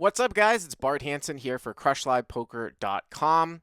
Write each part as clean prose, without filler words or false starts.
What's up, guys? It's Bart Hanson here for CrushLivePoker.com,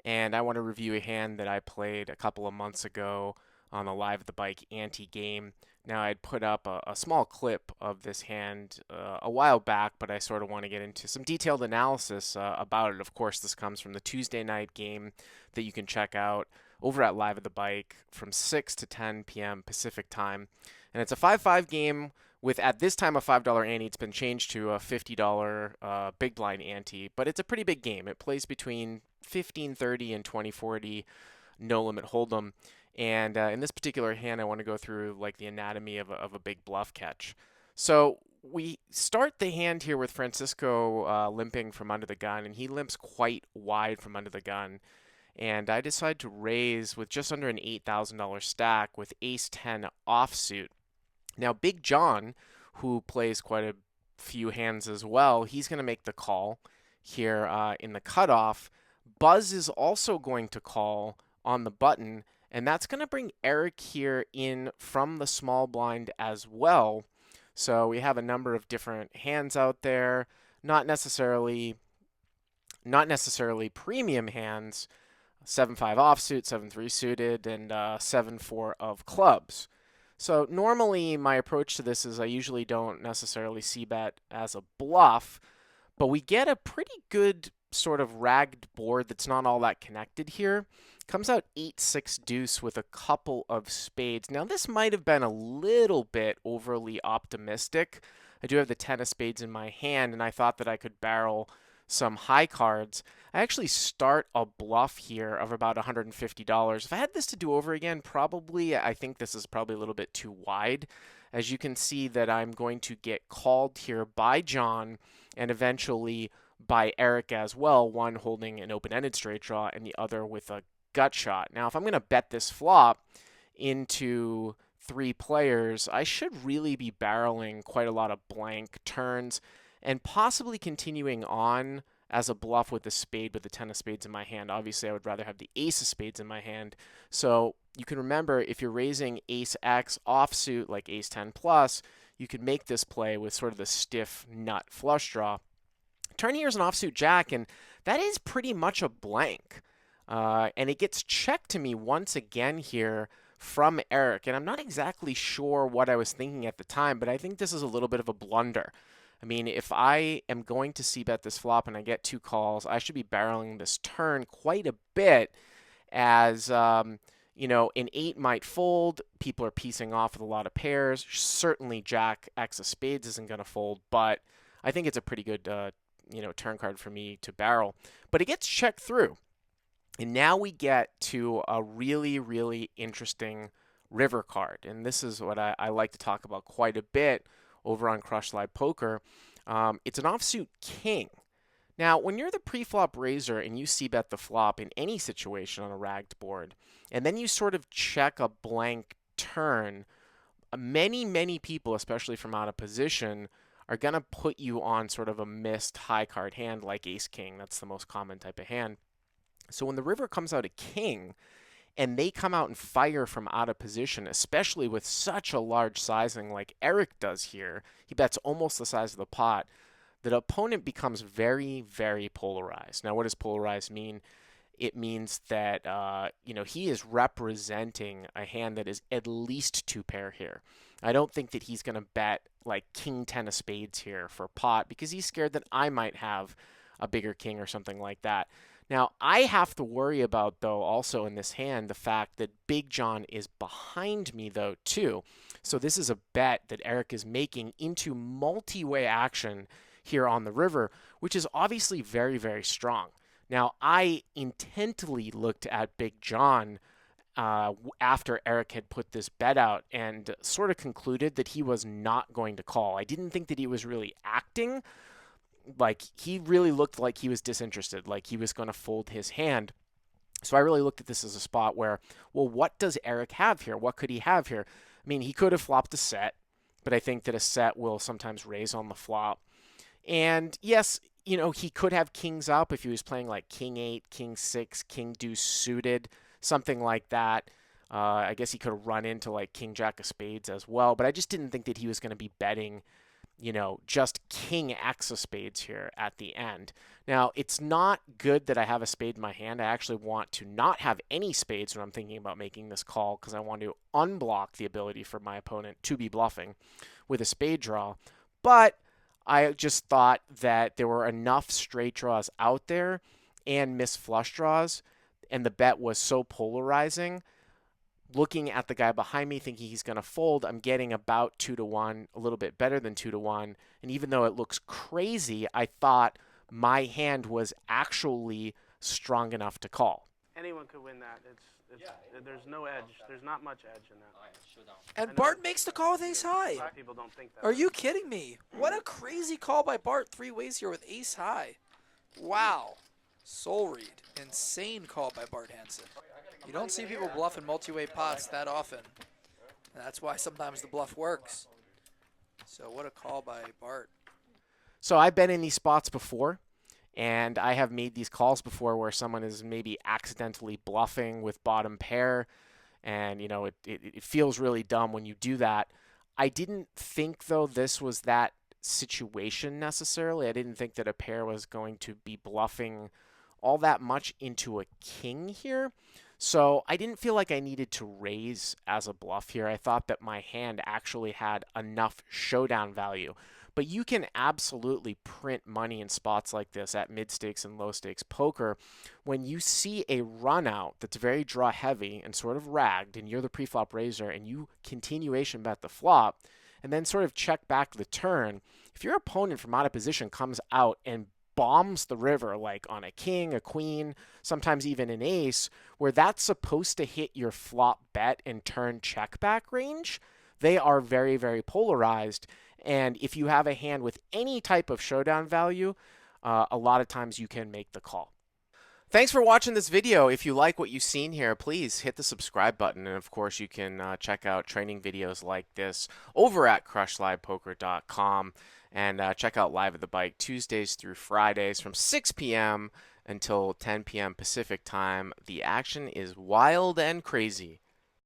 and I want to review a hand that I played a couple of months ago on the Live at the Bike ante game. Now, I'd put up a small clip of this hand a while back, but I sort of want to get into some detailed analysis about it. Of course, this comes from the Tuesday night game that you can check out over at Live at the Bike from 6 to 10 p.m. Pacific time. And it's a 5-5 game with, at this time, a $5 ante. It's been changed to a $50 big blind ante, but it's a pretty big game. It plays between 1530 and 2040 no limit hold'em. And in this particular hand, I want to go through like the anatomy of a big bluff catch. So we start the hand here with Francisco limping from under the gun, and he limps quite wide from under the gun. And I decide to raise with just under an $8,000 stack with ace 10 offsuit. Now, Big John, who plays quite a few hands as well, he's going to make the call here in the cutoff. Buzz is also going to call on the button, and that's going to bring Eric here in from the small blind as well. So we have a number of different hands out there, not necessarily premium hands, 7-5 offsuit, 7-3 suited, and 7-4 of clubs. So normally my approach to this is I usually don't necessarily c-bet as a bluff, but we get a pretty good sort of ragged board that's not all that connected here. Comes out 8-6 deuce with a couple of spades. Now this might have been a little bit overly optimistic. I do have the 10 of spades in my hand, and I thought that I could barrel some high cards. I actually start a bluff here of about $150. If I had this to do over again, I think this is probably a little bit too wide. As you can see that I'm going to get called here by John and eventually by Eric as well, one holding an open-ended straight draw and the other with a gut shot. Now, if I'm going to bet this flop into three players, I should really be barreling quite a lot of blank turns and possibly continuing on as a bluff with the spade with the 10 of spades in my hand. Obviously, I would rather have the ace of spades in my hand. So you can remember, if you're raising ace X offsuit like ace 10 plus, you could make this play with sort of the stiff nut flush draw. Turn here is an offsuit jack, and that is pretty much a blank. And it gets checked to me once again here from Eric. And I'm not exactly sure what I was thinking at the time, but I think this is a little bit of a blunder. I mean, if I am going to c-bet this flop and I get two calls, I should be barreling this turn quite a bit as, an 8 might fold. People are piecing off with a lot of pairs. Certainly Jack X of spades isn't going to fold, but I think it's a pretty good, turn card for me to barrel. But it gets checked through. And now we get to a really, really interesting river card. And this is what I like to talk about quite a bit over on Crush Live Poker. It's an offsuit king. Now, when you're the pre-flop raiser and you c-bet the flop in any situation on a ragged board, and then you sort of check a blank turn, many, many people, especially from out of position, are going to put you on sort of a missed high card hand like ace-king. That's the most common type of hand. So when the river comes out a king, and they come out and fire from out of position, especially with such a large sizing like Eric does here, he bets almost the size of the pot, the opponent becomes very, very polarized. Now, what does polarized mean? It means that, he is representing a hand that is at least two pair here. I don't think that he's going to bet like king 10 of spades here for pot because he's scared that I might have a bigger king or something like that. Now, I have to worry about, though, also in this hand, the fact that Big John is behind me, though, too. So this is a bet that Eric is making into multi-way action here on the river, which is obviously very, very strong. Now, I intently looked at Big John after Eric had put this bet out and sort of concluded that he was not going to call. I didn't think that he was really acting. Like, he really looked like he was disinterested, like he was going to fold his hand. So I really looked at this as a spot where, well, what does Eric have here? What could he have here? I mean, he could have flopped a set, but I think that a set will sometimes raise on the flop. And yes, he could have kings up if he was playing like king 8, king 6, king deuce suited, something like that. I guess he could have run into like king jack of spades as well, but I just didn't think that he was going to be betting just king X of spades here at the end. Now, it's not good that I have a spade in my hand. I actually want to not have any spades when I'm thinking about making this call because I want to unblock the ability for my opponent to be bluffing with a spade draw. But I just thought that there were enough straight draws out there and missed flush draws, and the bet was so polarizing. Looking at the guy behind me, thinking he's going to fold, I'm getting about 2-1, a little bit better than 2-1. And even though it looks crazy, I thought my hand was actually strong enough to call. Anyone could win that. There's no edge. There's not much edge in that. And Bart makes the call with ace high. A lot of people don't think that. Are you kidding me? What a crazy call by Bart. 3 ways here with ace high. Wow. Soul read. Insane call by Bart Hanson. You don't see people bluff in multi-way pots that often. And that's why sometimes the bluff works. So what a call by Bart. So I've been in these spots before, and I have made these calls before where someone is maybe accidentally bluffing with bottom pair, and it feels really dumb when you do that. I didn't think, though, this was that situation necessarily. I didn't think that a pair was going to be bluffing all that much into a king here. So I didn't feel like I needed to raise as a bluff here. I thought that my hand actually had enough showdown value. But you can absolutely print money in spots like this at mid-stakes and low-stakes poker when you see a run-out that's very draw-heavy and sort of ragged, and you're the pre-flop raiser, and you continuation bet the flop, and then sort of check back the turn. If your opponent from out of position comes out and bombs the river like on a king, a queen, sometimes even an ace, where that's supposed to hit your flop bet and turn check back range, they are very, very polarized. And if you have a hand with any type of showdown value, a lot of times you can make the call. Thanks for watching this video. If you like what you've seen here, please hit the subscribe button. And of course, you can check out training videos like this over at crushlivepoker.com. And check out Live at the Bike Tuesdays through Fridays from 6 p.m. until 10 p.m. Pacific time. The action is wild and crazy.